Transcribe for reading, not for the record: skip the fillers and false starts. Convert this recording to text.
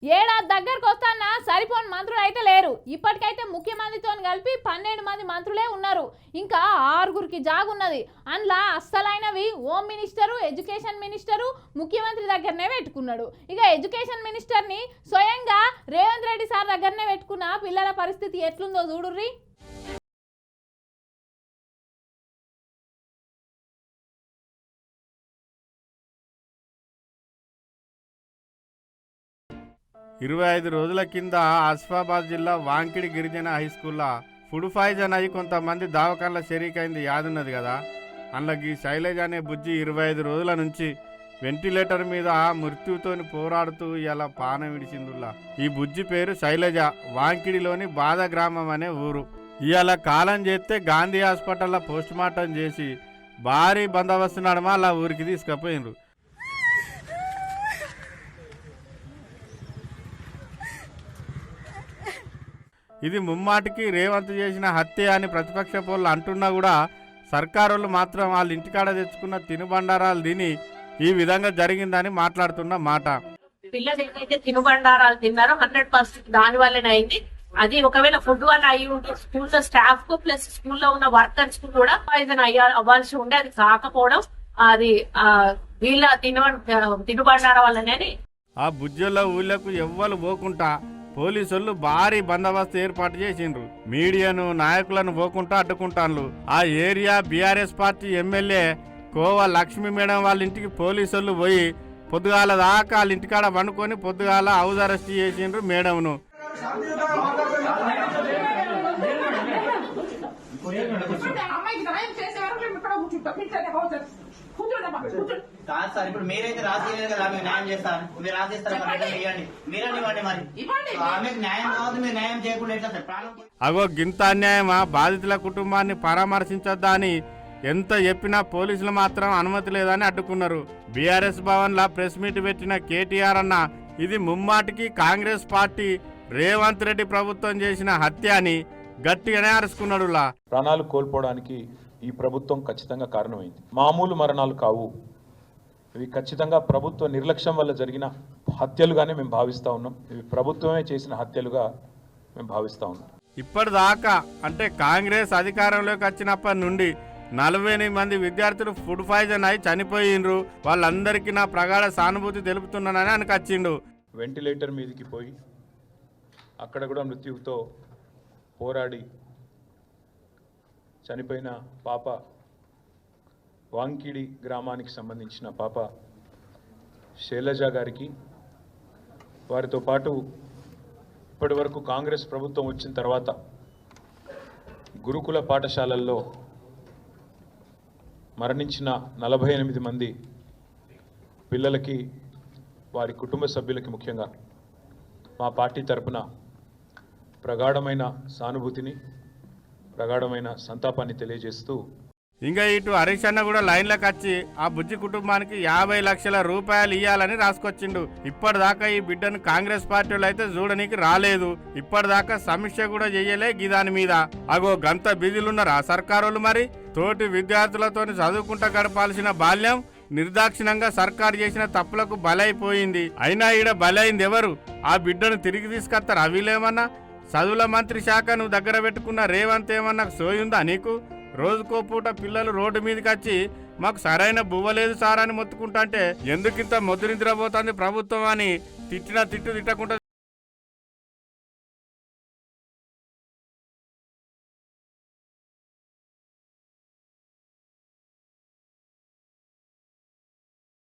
ఏడాది దగ్గరకు వస్తానా సరిపోని మంత్రులు అయితే లేరు. ఇప్పటికైతే ముఖ్యమంత్రితో కలిపి 12 మంది మంత్రులే ఉన్నారు. ఇంకా 6గురికి జాగున్నది. అందులో అస్సలైనవి హోమ్ మినిస్టరు, ఎడ్యుకేషన్ మినిస్టరు ముఖ్యమంత్రి దగ్గరనే పెట్టుకున్నాడు. ఇక ఎడ్యుకేషన్ మినిస్టర్ని స్వయంగా రేవంత్ రెడ్డి సార్ దగ్గరనే పెట్టుకున్న పిల్లల పరిస్థితి ఎట్లుందో చూడుర్రి. 25 రోజుల కింద ఆసిఫాబాద్ జిల్లా వాంకిడి గిరిజన హై స్కూల్లో ఫుడ్ పాయిజన్ అయ్యి కొంతమంది దావకాన్ల షరీకైంది యాదున్నది కదా. అందులోకి శైలజ అనే బుజ్జి 25 రోజుల నుంచి వెంటిలేటర్ మీద మృత్యుతో పోరాడుతూ ఇలా పానం విడిచిందుల్లా. ఈ బుజ్జి పేరు శైలజ. వాంకిడిలోని బాధ గ్రామం అనే ఊరు. ఇవాళ కాలం చేస్తే గాంధీ హాస్పిటల్లో పోస్ట్ మార్టం చేసి భారీ బందోబస్తు నడమ అలా ఊరికి తీసుకుపోయినరు. ఇది ముమ్మాటికి రేవంత్ చేసిన హత్య అని ప్రతిపక్ష పోళ్ళు అంటున్నా కూడా సర్కారోళ్ళు మాత్రం వాళ్ళ ఇంటికాడ తెచ్చుకున్న తినుబండారాలు తిని ఈ విధంగా జరిగిందని మాట్లాడుతున్న మాట. పిల్లలు ఏదైతే తినుబండారాలు తిన్నారో 100% దాని వల్లనే అయింది. అది ఒకవేళ ఫుడ్ వల్ల అయ్యి ఉంటే స్కూల్లో స్టాఫ్ కు ప్లస్ స్కూల్లో ఉన్న వర్కర్స్ కు కూడా పాయిజన్ అవ్వాల్సి ఉండే, అది కాకపోవడం అది వీళ్ళ తినుబండారం వల్లనే. ఆ బుజ్జుల ఊళ్ళకు ఎవ్వరు పోకుండా పోలీసులు భారీ బందోబస్తు ఏర్పాటు చేసిండ్రు. మీడియాను నాయకులను పోకుండా అడ్డుకుంటాను. ఆ area BRS party MLA Kova Lakshmi madam వాళ్ళ ఇంటికి పోలీసులు పోయి పొద్దుగాల దాకా వాళ్ళ ఇంటికాడ పండుకొని పొద్దుగాల హౌస్ అరెస్ట్ చేసిండ్రు మేడంను. కాదు సార్, ఇప్పుడు మీరైతే రాసేయలేదు కదా, మీకు న్యాయం చేస్తారు. మీరు రాసేస్తారు, మీరని ఇవ్వండి. మరి ఆమెకు న్యాయం కావద్దు, మీరు న్యాయం చేయకుండా ఎట్లా సార్? ప్రాణం అగో గింత అన్యాయమా? బాధితుల కుటుంబాన్ని పరామర్శించొద్దా అని ఎంత చెప్పినా పోలీసులు మాత్రం అనుమతి లేదని అడ్డుకున్నారు. బీఆర్ఎస్ భవన్ లా ప్రెస్ మీట్ పెట్టిన కేటీఆర్ అన్న ఇది ముమ్మాటికి కాంగ్రెస్ పార్టీ రేవంత్ రెడ్డి ప్రభుత్వం చేసిన హత్య అని గట్టిగానే అరుచుకున్నాడు. ప్రాణాలు కోల్పోవడానికి ఈ ప్రభుత్వం ఖచ్చితంగా కారణమైంది. మామూలు మరణాలు కావు ఇవి. ఖచ్చితంగా ప్రభుత్వ నిర్లక్ష్యం వల్ల జరిగిన హత్యలుగానే మేము భావిస్తూ ఉన్నాం. ఇవి ప్రభుత్వమే చేసిన హత్యలుగా మేము భావిస్తూ ఉన్నాం. ఇప్పటిదాకా అంటే కాంగ్రెస్ అధికారంలోకి వచ్చినప్పటి నుండి 48 మంది విద్యార్థులు ఫుడ్ పాయిజన్ అయి చనిపోయిండ్రు. వాళ్ళందరికీ నా ప్రగాఢ సానుభూతి తెలుపుతున్నానని అనుకొచ్చిండు. వెంటిలేటర్ మీదకి పోయి అక్కడ కూడా మృత్యువుతో పోరాడి చనిపోయిన పాప వాంకిడి గ్రామానికి సంబంధించిన పాప శైలజ గారికి, వారితో పాటు ఇప్పటి వరకు కాంగ్రెస్ ప్రభుత్వం వచ్చిన తర్వాత గురుకుల పాఠశాలల్లో మరణించిన 48 మంది పిల్లలకి, వారి కుటుంబ సభ్యులకి ముఖ్యంగా మా పార్టీ తరపున ప్రగాఢమైన సానుభూతిని, ప్రగాఢమైన సంతాపాన్ని తెలియజేస్తూ, ఇంకా ఇటు హరీష్ అన్న కూడా లైన్లోకి వచ్చి ఆ బుజ్జి కుటుంబానికి 50 లక్షల రూపాయలు ఇవ్వాలని రాసుకొచ్చిండు. ఇప్పటిదాకా ఈ బిడ్డను కాంగ్రెస్ పార్టీలు అయితే చూడనీకి రాలేదు. ఇప్పటిదాకా సమీక్ష కూడా చెయ్యలే దాని మీద. అగో గంత బిజీలున్నారా సర్కారోళ్ళు? మరి తోటి విద్యార్థులతో చదువుకుంటా గడపాల్సిన బాల్యం నిర్దాక్షిణంగా సర్కారు చేసిన తప్పులకు బలైపోయింది. అయినా ఈడ బలైంది ఎవరు? ఆ బిడ్డను తిరిగి తీసుకొస్తారు. అవిలేమన్నా చదువుల మంత్రి శాఖ నువ్వు దగ్గర పెట్టుకున్న రేవంత్ ఏమన్నా సోయుందా నీకు? రోజుకో పూట పిల్లలు రోడ్డు మీదకి వచ్చి మాకు సరైన బువ్వలేదు సార్ అని మొత్తుకుంటా అంటే ఎందుకింత మొద్దు నిద్రపోతుంది ప్రభుత్వం అని తిట్టినా తిట్టకుండా